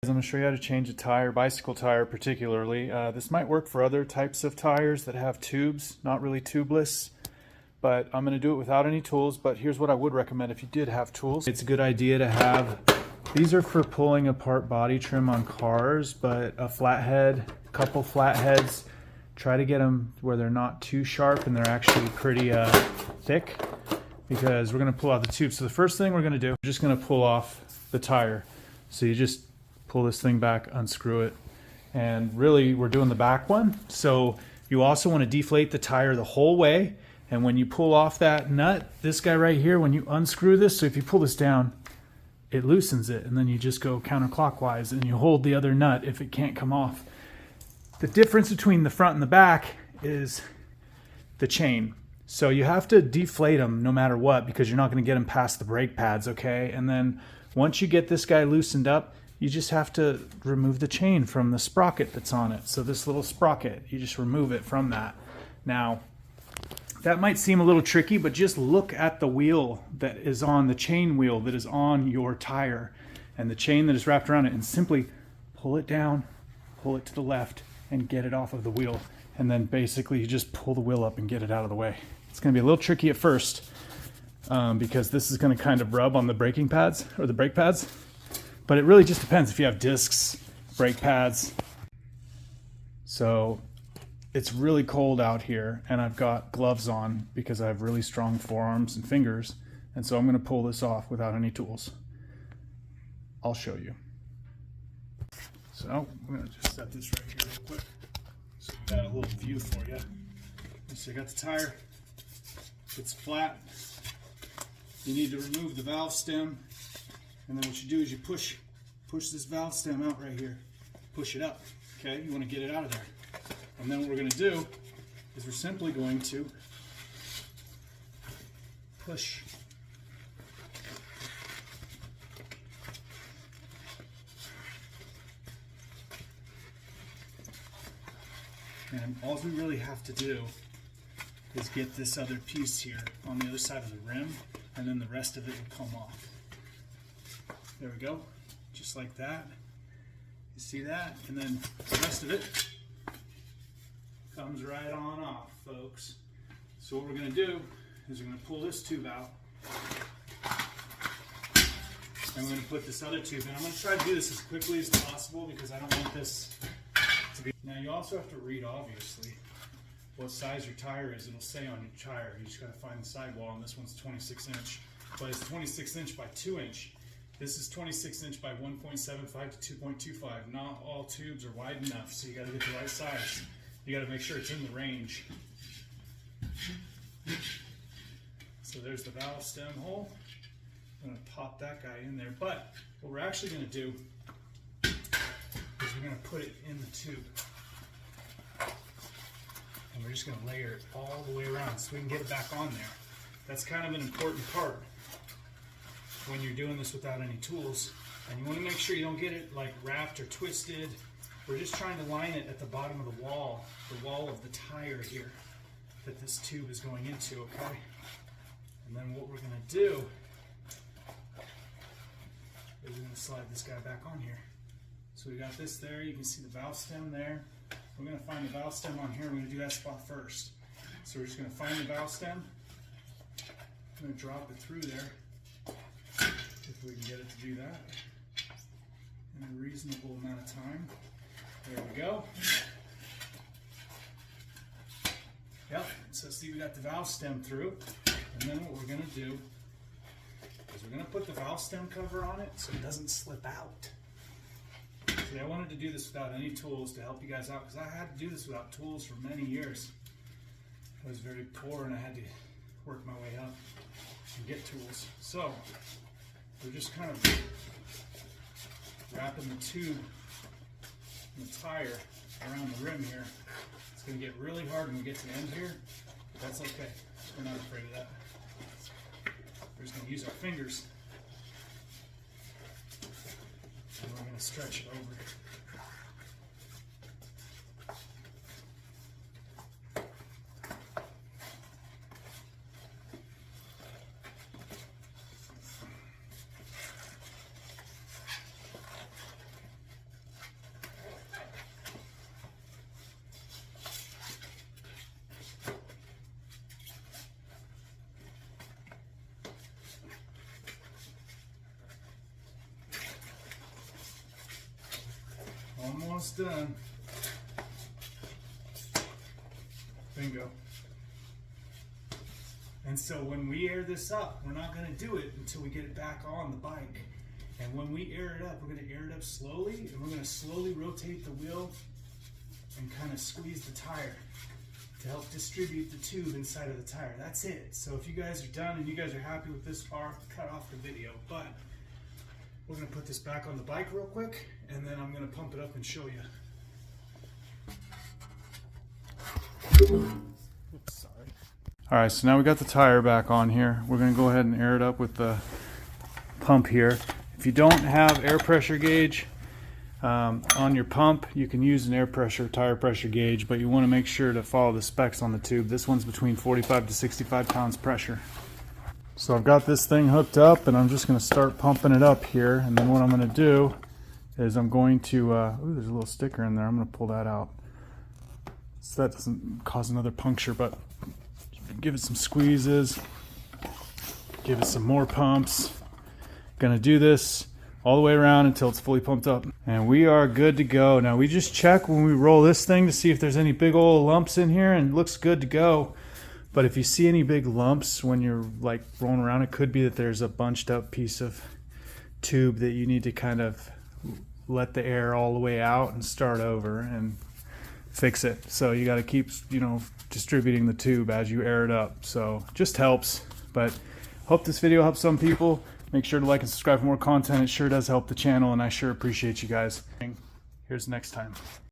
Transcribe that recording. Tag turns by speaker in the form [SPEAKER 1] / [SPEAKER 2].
[SPEAKER 1] I'm going to show you how to change a tire, bicycle tire particularly. This might work for other types of tires that have tubes, not really tubeless, but I'm going to do it without any tools. But here's what I would recommend if you did have tools. It's a good idea to have, these are for pulling apart body trim on cars, but a flathead, a couple flatheads, try to get them where they're not too sharp and they're actually pretty thick, because we're going to pull out the tube. So the first thing we're going to do, we're just going to pull off the tire. So you just pull this thing back, unscrew it, and really we're doing the back one. So you also want to deflate the tire the whole way, and when you pull off that nut, this guy right here, when you unscrew this, so if you pull this down, it loosens it, and then you just go counterclockwise and you hold the other nut if it can't come off. The difference between the front and the back is the chain. So you have to deflate them no matter what, because you're not going to get them past the brake pads, okay? And then once you get this guy loosened up, you just have to remove the chain from the sprocket that's on it. So this little sprocket, you just remove it from that. Now, that might seem a little tricky, but just look at the wheel that is on, the chain wheel that is on your tire and the chain that is wrapped around it, and simply pull it down, pull it to the left, and get it off of the wheel. And then basically you just pull the wheel up and get it out of the way. It's going to be a little tricky at first because this is going to kind of rub on the braking pads or the brake pads. But it really just depends if you have discs, brake pads. So it's really cold out here, and I've got gloves on because I have really strong forearms and fingers. And so I'm going to pull this off without any tools. I'll show you. So I'm going to just set this right here real quick. So I've got a little view for you. So I got the tire. It's flat. You need to remove the valve stem. And then what you do is you push this valve stem out right here. Push it up, okay? You want to get it out of there. And then what we're going to do is we're simply going to push. And all we really have to do is get this other piece here on the other side of the rim, and then the rest of it will come off. There we go, just like that. You see that? And then the rest of it comes right on off, folks. So what we're going to do is we're going to pull this tube out, and we're going to put this other tube in. I'm going to try to do this as quickly as possible because I don't want this to be... Now you also have to read, obviously, what size your tire is. It'll say on your tire. You just got to find the sidewall, and this one's 26 inch. But it's 26 inch by 2 inch. This is 26 inch by 1.75 to 2.25. Not all tubes are wide enough, so you got to get the right size. You got to make sure it's in the range. So there's the valve stem hole. I'm going to pop that guy in there. But what we're actually going to do is we're going to put it in the tube. And we're just going to layer it all the way around so we can get it back on there. That's kind of an important part when you're doing this without any tools. And you want to make sure you don't get it like wrapped or twisted. We're just trying to line it at the bottom of the wall of the tire here that this tube is going into, okay? And then what we're going to do is we're going to slide this guy back on here. So we got this there, you can see the valve stem there. We're going to find the valve stem on here, we're going to do that spot first. So we're just going to find the valve stem, I'm going to drop it through there, if we can get it to do that in a reasonable amount of time. There we go. Yep, so see we got the valve stem through, and then what we're going to do is we're going to put the valve stem cover on it so it doesn't slip out. See, I wanted to do this without any tools to help you guys out, because I had to do this without tools for many years. I was very poor and I had to work my way up and get tools. So we're just kind of wrapping the tube and the tire around the rim here. It's going to get really hard when we get to the end here, but that's okay. We're not afraid of that. We're just going to use our fingers, and we're going to stretch it over. Almost done. Bingo. And so when we air this up, we're not going to do it until we get it back on the bike. And when we air it up, we're going to air it up slowly, and we're going to slowly rotate the wheel and kind of squeeze the tire to help distribute the tube inside of the tire. That's it. So if you guys are done and you guys are happy with this far, cut off the video. But we're going to put this back on the bike real quick, and then I'm going to pump it up and show you. Oops, sorry. All right, so now we got the tire back on here. We're going to go ahead and air it up with the pump here. If you don't have air pressure gauge on your pump, you can use an air pressure, tire pressure gauge, but you want to make sure to follow the specs on the tube. This one's between 45 to 65 pounds pressure. So I've got this thing hooked up, and I'm just going to start pumping it up here. And then what I'm going to do is I'm going to, ooh, there's a little sticker in there. I'm going to pull that out so that doesn't cause another puncture, but give it some squeezes, give it some more pumps. Gonna do this all the way around until it's fully pumped up, and we are good to go. Now we just check when we roll this thing to see if there's any big old lumps in here, and it looks good to go. But if you see any big lumps when you're like rolling around, it could be that there's a bunched up piece of tube that you need to kind of let the air all the way out and start over and fix it. So you got to keep, you know, distributing the tube as you air it up. So just helps. But hope this video helps some people. Make sure to like and subscribe for more content. It sure does help the channel, and I sure appreciate you guys. Here's next time.